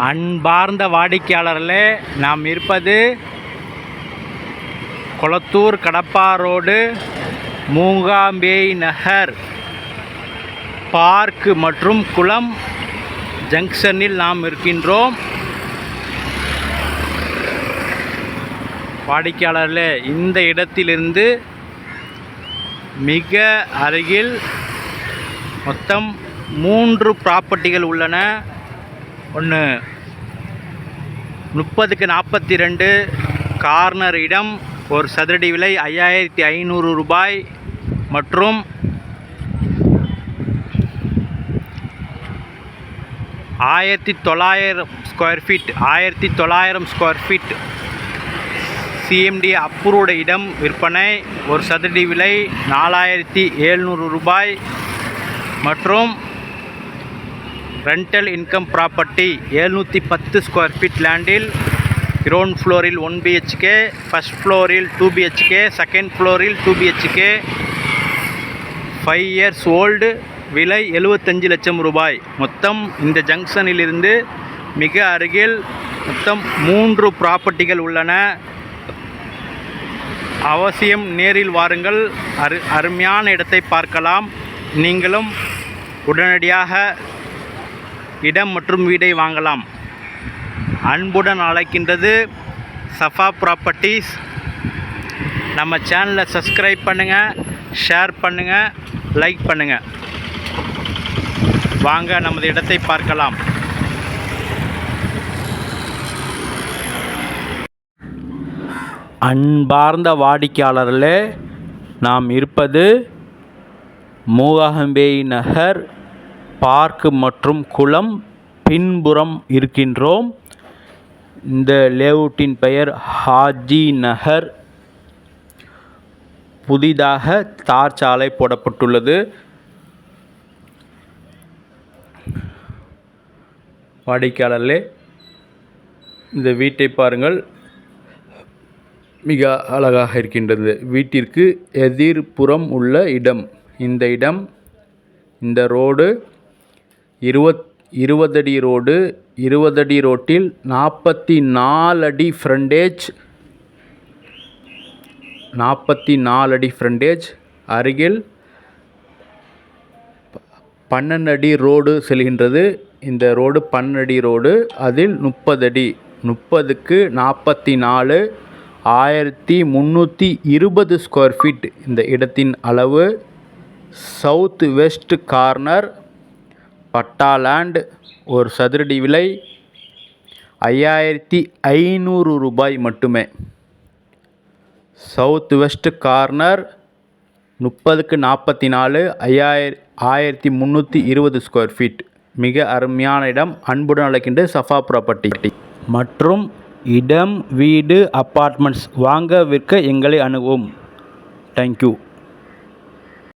அன்பார்ந்த வாடிக்கையாளர்களே, நாம் இருப்பது கொளத்தூர் கடப்பா ரோடு, மூகாம்பேய் நகர் பார்க் மற்றும் குளம் ஜங்ஷனில் நாம் இருக்கின்றோம். வாடிக்கையாளர்களே, இந்த இடத்திலிருந்து மிக அருகில் மொத்தம் 3 ப்ராப்பர்ட்டிகள் உள்ளன. ஒன்று 30/42 கார்னர் இடம், ஒரு சதுரடி விலை 5500 ரூபாய் மற்றும் 1900 ஸ்கொயர் ஃபீட் சிஎம்டி அப்ரூவ்டு இடம் விற்பனை. ஒரு சதுரடி விலை 4700 ரூபாய் மற்றும் rental income property 710 square feet லேண்டில் கிரவுண்ட் ஃப்ளோரில் 1 BHK, ஃபஸ்ட் ஃப்ளோரில் 2 BHK, செகண்ட் ஃப்ளோரில் 2 BHK, 5 years ஓல்டு, விலை 75 லட்சம் ரூபாய். மொத்தம் இந்த ஜங்ஷனிலிருந்து மிக அருகில் மொத்தம் 3 ப்ராப்பர்ட்டிகள் உள்ளன. அவசியம் நேரில் வாருங்கள், அருமையான இடத்தை பார்க்கலாம். நீங்களும் உடனடியாக இடம் மற்றும் வீடை வாங்கலாம். அன்புடன் அழைக்கின்றது சஃபா ப்ராப்பர்ட்டிஸ். நம்ம சேனலை சப்ஸ்கிரைப் பண்ணுங்கள், ஷேர் பண்ணுங்கள், லைக் பண்ணுங்கள். வாங்க நமது இடத்தை பார்க்கலாம். அன்பார்ந்த வாடிக்கையாளர்களே, நாம் இருப்பது மூகாம்பேய் நகர் பார்க் மற்றும் குளம் பின்புறம் இருக்கின்றோம். இந்த லேஅவுட்டின் பெயர் ஹாஜி நகர். புதிதாக தார் சாலை போடப்பட்டுள்ளது. வாடிக்கையாளர்களே, இந்த வீட்டை பாருங்கள், மிக அழகாக இருக்கின்றது. வீட்டிற்கு எதிர்ப்புறம் உள்ள இடம் இந்த இடம். இந்த ரோடு 20 அடி ரோடு. 20 அடி ரோட்டில் 44 அடி ஃப்ரண்டேஜ். 44 அடி ஃப்ரண்டேஜ். அருகில் 12 அடி ரோடு செல்கின்றது. இந்த ரோடு 12 அடி ரோடு. அதில் 30 அடி. 30க்கு 44, 1320 ஸ்கொயர் ஃபீட் இந்த இடத்தின் அளவு. சவுத் வெஸ்ட் கார்னர் பட்டா லேண்ட். ஒரு சதுரடி விலை 5500 ரூபாய் மட்டுமே. சவுத் வெஸ்ட் கார்னர் 30க்கு 44, 1320 ஸ்கொயர் ஃபீட். மிக அருமையான இடம். அன்புடன் அழைக்கின்ற சஃபா ப்ராப்பர்ட்டி. மற்றும் இடம், வீடு, அப்பார்ட்மெண்ட்ஸ் வாங்க விற்க எங்களை அணுகவும். தேங்க்யூ.